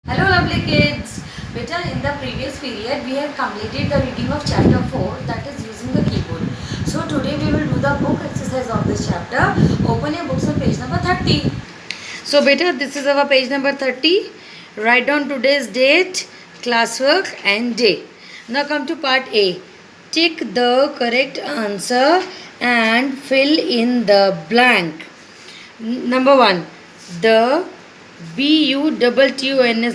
Hello lovely kids. Beta, in the previous period we have completed the reading of chapter 4, that is using the keyboard. So today we will do the book exercise of this chapter. Open your books on page number 30. So beta, this is our page number 30. Write down today's date, classwork and day. Now come to part A. Tick the correct answer and fill in the blank. Number 1. The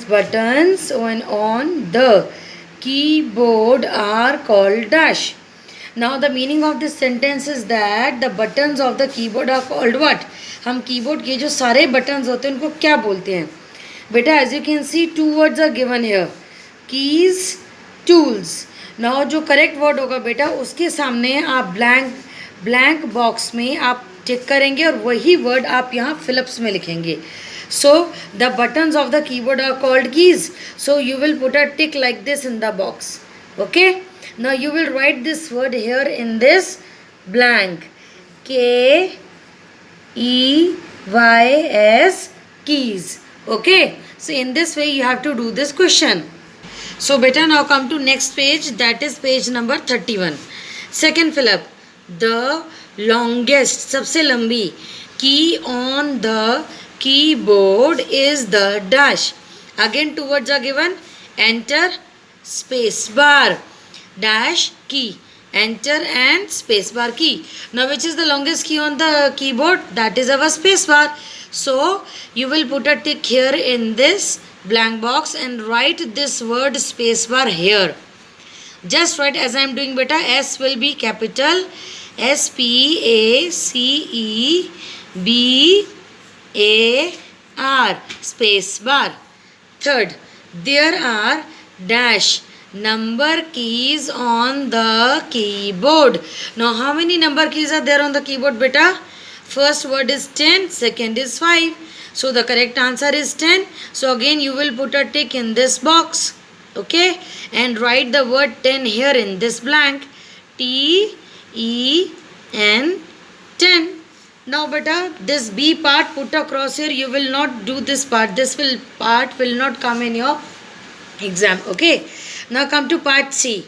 buttons on the keyboard are called dash. Now the meaning of this sentence is that the buttons of the keyboard are called what? हम keyboard के जो सारे buttons होते हैं उनको क्या बोलते हैं बेटा? as you can see two words are given here, keys, tools. now जो correct word होगा बेटा उसके सामने आप blank box में आप टिक करेंगे और वही word आप यहाँ फिलअप्स में लिखेंगे. So the buttons of the keyboard are called keys. So you will put a tick like this in the box. Okay. Now you will write this word here in this blank. K-E-Y-S, keys. Okay. So in this way you have to do this question. So beta, now come to next page, that is page number 31. Second fill up. The longest, सबसे लंबी key on the keyboard is the dash. Again two words are given, enter, space bar, dash, key. Enter and space bar key. Now which is the longest key on the keyboard? That is our space bar. So you will put a tick here in this blank box and write this word space bar here. Just write as I am doing beta. S will be capital, SPACEBAR, space bar. Third, there are dash number keys on the keyboard. Now how many number keys are there on the keyboard beta? First word is 10, second is 5. So the correct answer is 10. So again you will put a tick in this box. Okay, and write the word 10 here in this blank. T-E-N, 10. Now beta, this B part put across here. You will not do this part. This part will not come in your exam. Okay. Now come to part C.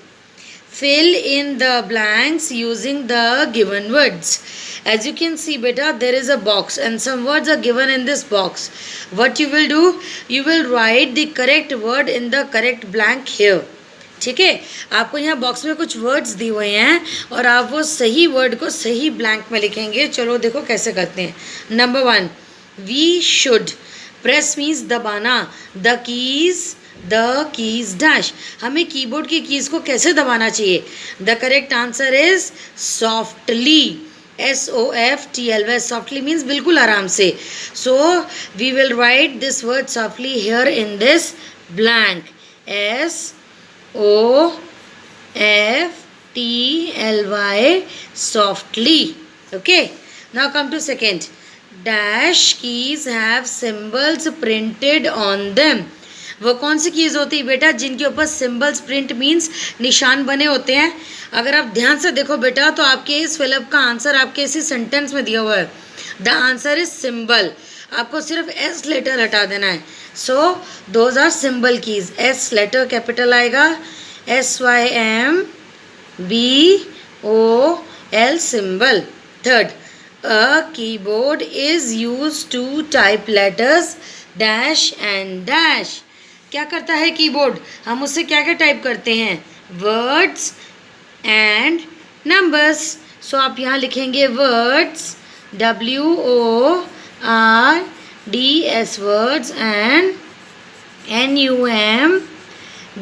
Fill in the blanks using the given words. As you can see beta, there is a box and some words are given in this box. What you will do? You will write the correct word in the correct blank here. ठीक है, आपको यहाँ box में कुछ words दिए हुए हैं और आप वो सही वर्ड को सही ब्लैंक में लिखेंगे. चलो देखो कैसे करते हैं. Number 1, we should. Press means दबाना. The keys dash. हमें कीबोर्ड की कीज को कैसे दबाना चाहिए? The correct answer is softly. SOFTLY, softly means बिल्कुल आराम से. So we will write this word softly here in this blank. SOFTLY, softly. Okay. Now come to second. Dash keys have symbols printed on them. वो कौन सी keys होती है बेटा जिनके ऊपर सिंबल्स प्रिंट मीन्स निशान बने होते हैं? अगर आप ध्यान से देखो बेटा तो आपके इस फिलअप का आंसर आपके इसी सेंटेंस में दिया हुआ है. The answer is symbol. आपको सिर्फ एस लेटर हटा देना है. So those are symbol keys. S letter capital आएगा, SYMBOL, symbol. Third, a keyboard is used to type letters dash and dash. क्या करता है कीबोर्ड? हम उससे क्या क्या टाइप करते हैं? Words and numbers. सो आप यहाँ लिखेंगे words, WORDS, words, and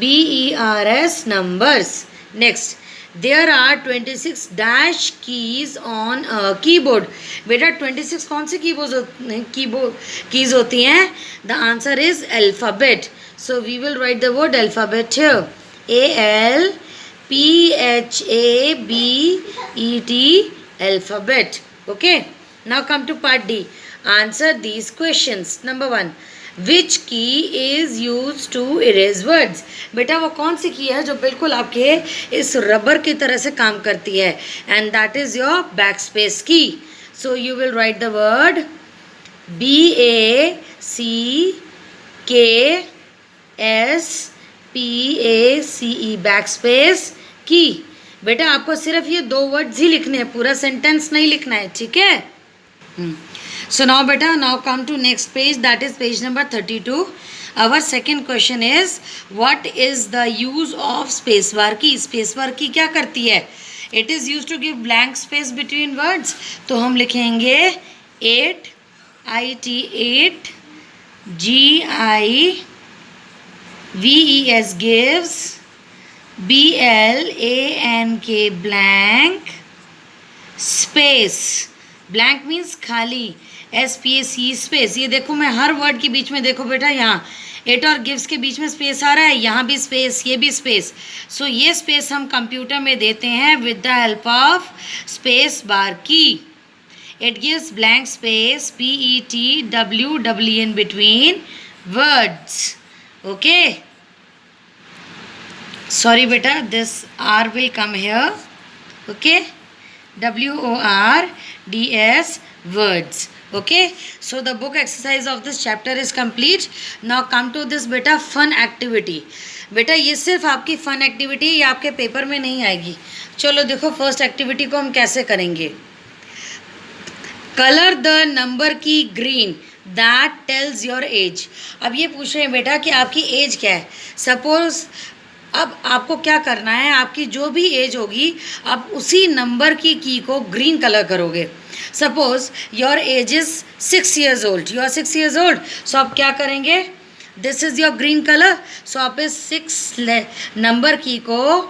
NUMBERS, numbers. Next, there are 26 dash keys on a keyboard. बेटा 26 कौन से कीज होती हैं? The answer is alphabet. So we will write the word alphabet here. ALPHABET, alphabet. Okay. Now come to part D. Answer these questions. Number 1. Which key is used to erase words? बेटा वो कौन सी की है जो बिल्कुल आपके इस rubber की तरह से काम करती है? And that is your backspace key. So you will write the word BACK SPACE, back space की। बेटा आपको सिर्फ ये 2 वर्ड्स ही लिखने हैं, पूरा सेंटेंस नहीं लिखना है, ठीक है। So now beta, now come to next page, that is page number 32. Our second question is, what is the use of space bar key? Space bar key क्या करती है? It is used to give blank space between words. तो हम लिखेंगे 8 GIVES gives BLANK blank space. Blank means खाली, SPAC space. ये देखो मैं हर वर्ड के बीच में, देखो बेटा यहाँ इट और गिव्स के बीच में स्पेस आ रहा है, यहाँ भी स्पेस, ये भी स्पेस। सो ये स्पेस हम कंप्यूटर में देते हैं with the help of space bar की। It gives blank space PETWWN between words. Okay, sorry बेटा, this R will come here. Okay, WORDS words. Okay, so the book exercise of this chapter is complete. Now come to this beta fun activity. बेटा ये सिर्फ आपकी fun activity, ये आपके paper में नहीं आएगी। चलो देखो फर्स्ट एक्टिविटी को हम कैसे करेंगे। कलर द नंबर की green that tells your age. अब ये पूछ रहे हैं बेटा कि आपकी एज क्या है। सपोज अब आपको क्या करना है, आपकी जो भी एज होगी आप उसी नंबर की को ग्रीन कलर करोगे। Suppose your age is 6 years old, you are 6 years old, so आप क्या करेंगे, this is your green colour, so आप इस 6 नंबर की को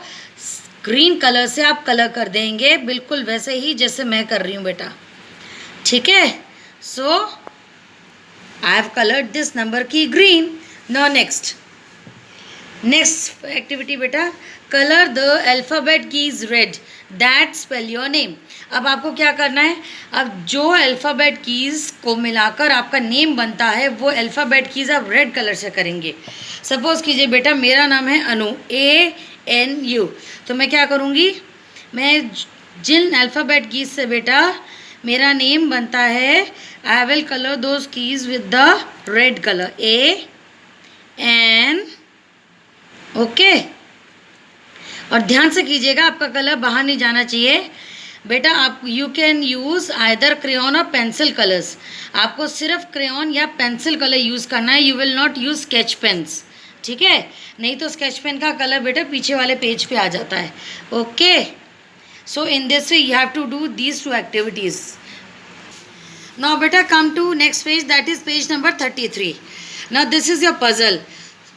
ग्रीन कलर से आप कलर कर देंगे, बिल्कुल वैसे ही जैसे मैं कर रही हूँ बेटा, ठीक है। So I have coloured this number की ग्रीन। नाउ नेक्स्ट एक्टिविटी बेटा, colour the alphabet keys red that spell your name. अब आपको क्या करना है, अब जो अल्फ़ाबेट कीज़ को मिलाकर आपका नेम बनता है वो अल्फ़ाबेट कीज़ आप रेड कलर से करेंगे। सपोज़ कीजिए बेटा मेरा नाम है अनु, ANU, तो मैं क्या करूँगी, मैं जिन अल्फ़ाबेट कीज़ से बेटा मेरा नेम बनता है, I will colour those keys with the red colour, AN। Okay, और ध्यान से कीजिएगा आपका कलर बाहर नहीं जाना चाहिए बेटा। आप you can use either crayon और पेंसिल कलर्स, आपको सिर्फ क्रेयॉन या पेंसिल कलर यूज़ करना है, you will not use sketch pens, ठीक है, नहीं तो स्केच पेन का कलर बेटा पीछे वाले पेज पे आ जाता है। Okay, so in this way you have to do these 2 activities. Now बेटा come to next page, that is page number 33. Now this is your puzzle.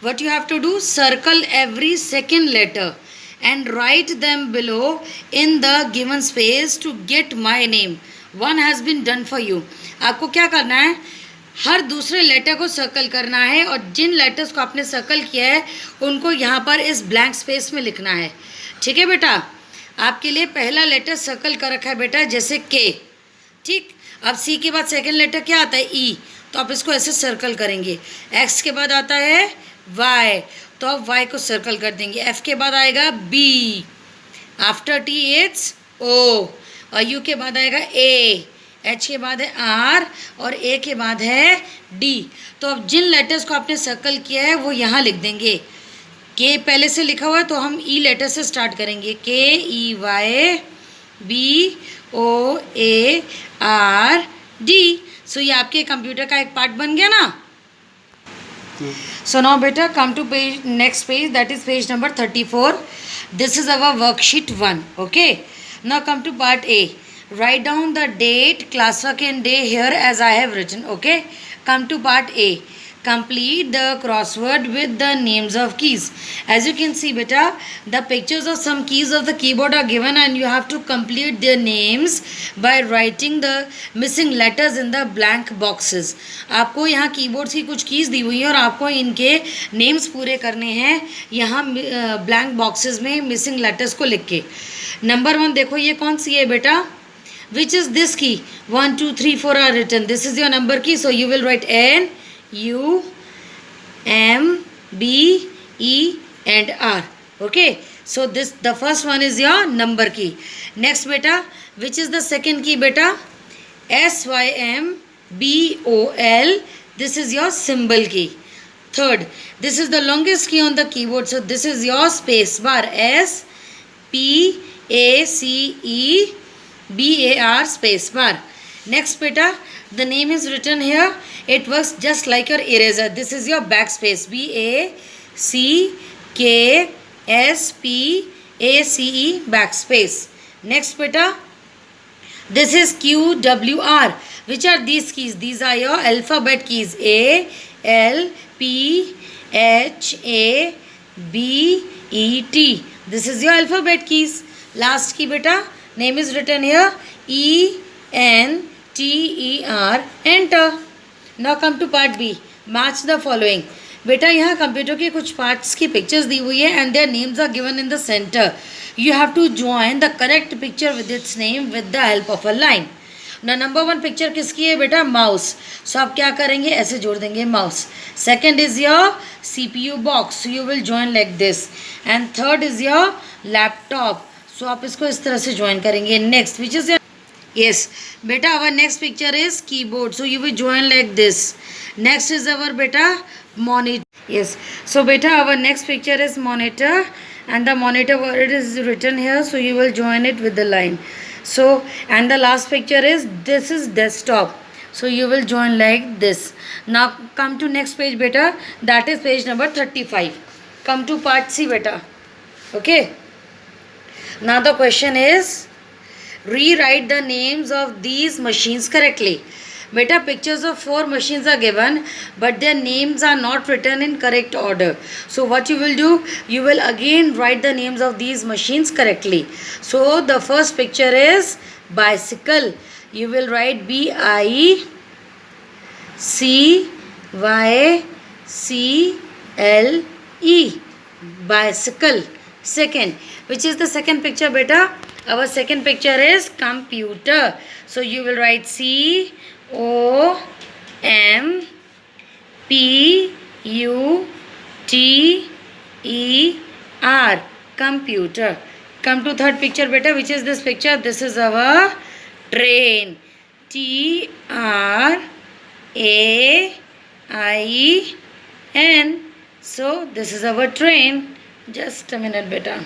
What you have to do, circle every second letter and write them below in the given space to get my name. One has been done for you. आपको क्या करना है, हर दूसरे letter को circle करना है और जिन letters को आपने सर्कल किया है उनको यहाँ पर इस ब्लैंक स्पेस में लिखना है, ठीक है बेटा। आपके लिए पहला लेटर सर्कल कर रखा है बेटा, जैसे K, ठीक। अब C के बाद सेकेंड लेटर क्या आता है, E, तो आप इसको ऐसे सर्कल करेंगे। X के बाद आता है Y, तो आप Y को सर्कल कर देंगे। F के बाद आएगा B, after T it's O, और U के बाद आएगा A, H के बाद है R और A के बाद है D। तो अब जिन लेटर्स को आपने सर्कल किया है वो यहाँ लिख देंगे। K पहले से लिखा हुआ है तो हम E लेटर से स्टार्ट करेंगे, KEYBOARD। सो ये आपके कंप्यूटर का एक पार्ट बन गया ना। So now beta come to page, next page, that is page number 34. This is our worksheet 1. Okay, now come to part A. Write down the date, class work and day here as I have written. Okay, come to part A. Complete the crossword with the names of keys. As you can see beta, the pictures of some keys of the keyboard are given and you have to complete their names by writing the missing letters in the blank boxes. आपको यहाँ keyboards की कुछ keys दी हुई हैं और आपको इनके names पूरे करने हैं यहाँ ब्लैंक बॉक्सेस में मिसिंग लेटर्स को लिख के। नंबर 1 देखो ये कौन सी है बेटा, विच इज़ दिस की, 1 2 3 4 are written, this is your number की, so you will write N U M B E and R. Okay, so this the first one is your number key. Next beta, which is the second key beta, SYMBOL, this is your symbol key. Third, this is the longest key on the keyboard, so this is your space bar. S P A C E B A R space bar. Next beta, the name is written here. It works just like your eraser. This is your backspace. B A C K S P A C E backspace. Next beta, this is Q W R. Which are these keys? These are your alphabet keys. A L P H A B E T. This is your alphabet keys. Last key beta, name is written here. E N T E R. Enter. Now come to part B. Match the following. बेटा यहाँ computer के कुछ parts की pictures दी हुई है and their names are given in the centre. You have to join the correct picture with its name with the help of a line. ना number 1 picture किसकी है बेटा? माउस. सो आप क्या करेंगे? ऐसे जोड़ देंगे mouse. Second is your CPU box, so you will join like this. And third is your laptop, so आप इसको इस तरह से ज्वाइन करेंगे. Next which is yes beta, our next picture is keyboard, so you will join like this. Next is our beta monitor. Yes, so beta our next picture is monitor and the monitor word is written here, so you will join it with the line. So and the last picture is this is desktop, so you will join like this. Now come to next page beta, that is page number 35. Come to part C beta. Okay, now the question is rewrite the names of these machines correctly. Beta, pictures of 4 machines are given but their names are not written in correct order. So what you will do, you will again write the names of these machines correctly. So the first picture is bicycle. You will write BICYCLE. Bicycle. Second, which is the second picture beta? Our second picture is computer. So you will write COMPUTER. Computer. Come to third picture beta, which is this picture. This is our train. TRAIN. So this is our train. Just a minute beta.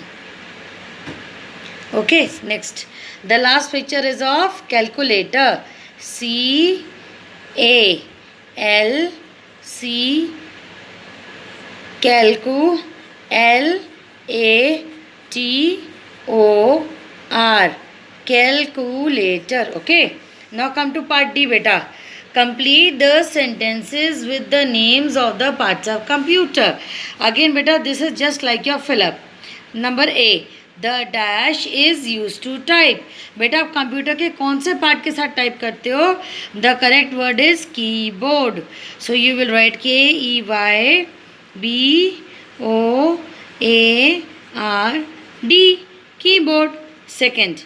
Okay, next the last picture is of calculator. CALCULATOR. Calculator. Okay, now come to part D beta. Complete the sentences with the names of the parts of computer. Again beta, this is just like your fill up. Number A, the dash is used to type. बेटा आप computer के कौन से part के साथ type करते हो? The correct word is keyboard. So you will write KEYBOARD. Keyboard. Second,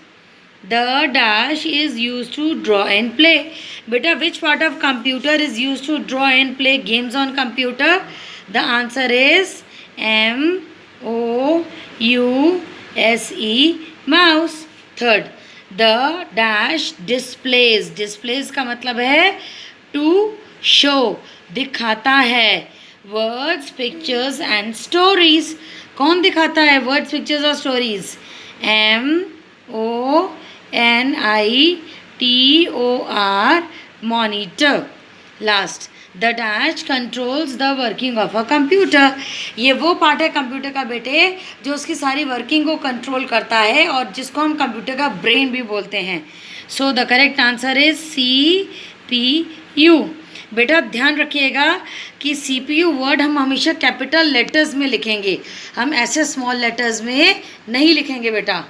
the dash is used to draw and play. बेटा which part of computer is used to draw and play games on computer? The answer is MOUSE, mouse. Third, the dash displays. Displays का मतलब है to show, दिखाता है. Words, pictures and stories. कौन दिखाता है words, pictures और stories? MONITOR, monitor. Last, the dash controls the working of a computer. ये वो पार्ट है कंप्यूटर का बेटे जो उसकी सारी वर्किंग को कंट्रोल करता है और जिसको हम कंप्यूटर का ब्रेन भी बोलते हैं. So the correct answer is CPU. बेटा ध्यान रखिएगा कि CPU वर्ड हम हमेशा कैपिटल लेटर्स में लिखेंगे, हम ऐसे स्मॉल लेटर्स में नहीं लिखेंगे बेटा.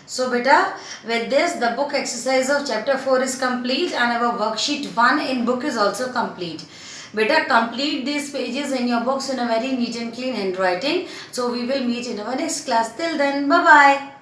So beta, with this the book exercise of chapter 4 is complete and our worksheet 1 in book is also complete. Beta, complete these pages in your books in a very neat and clean handwriting. So we will meet in our next class. Till then, bye bye.